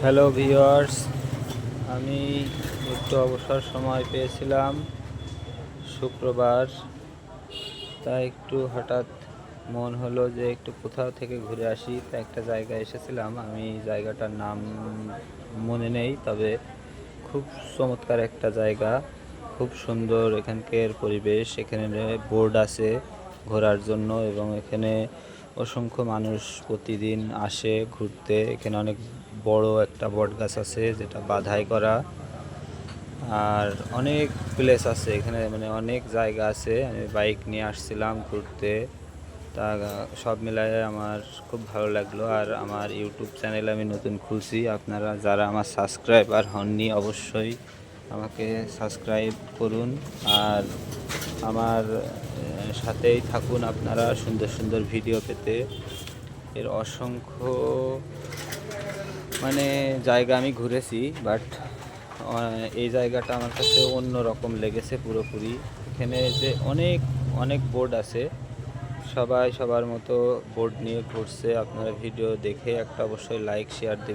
Hello viewers, আমি একটু অবসর সময় পেয়েছিলাম শুক্রবার, তাই একটু হঠাৎ মন হলো যে একটু কোথাও থেকে ঘুরে আসি। তা একটা জায়গায় এসেছিলাম, আমি জায়গাটার নাম মনে নেই, তবে খুব চমৎকার একটা জায়গা, খুব সুন্দর এখানকার পরিবেশ। এখানে বোর্ড আছে ঘোরার জন্য এবং এখানে অসংখ্য মানুষ প্রতিদিন আসে ঘুরতে। এখানে অনেক বড় একটা বট গাছ আছে যেটা বাধাই করা, আর অনেক প্লেস আছে এখানে, মানে অনেক জায়গা আছে। আমি বাইক নিয়ে আসছিলাম ঘুরতে, তা সব মিলায়ে আমার খুব ভালো লাগলো। আর আমার ইউটিউব চ্যানেল আমি নতুন খুলছি, আপনারা যারা আমার সাবস্ক্রাইবার হননি অবশ্যই আমাকে সাবস্ক্রাইব করুন আর আমার সাথেই থাকুন আপনারা সুন্দর সুন্দর ভিডিও পেতে। এর অসংখ্য মানে জায়গা আমি ঘুরেছি, বাট এই জায়গাটা আমার কাছে অন্য রকম লেগেছে পুরোপুরি। এখানে যে অনেক অনেক বোর্ড আছে, সবাই সবার মতো বোর্ড নিয়ে ঘুরছে। আপনারা ভিডিও দেখে একটা অবশ্যই লাইক শেয়ার দেবেন।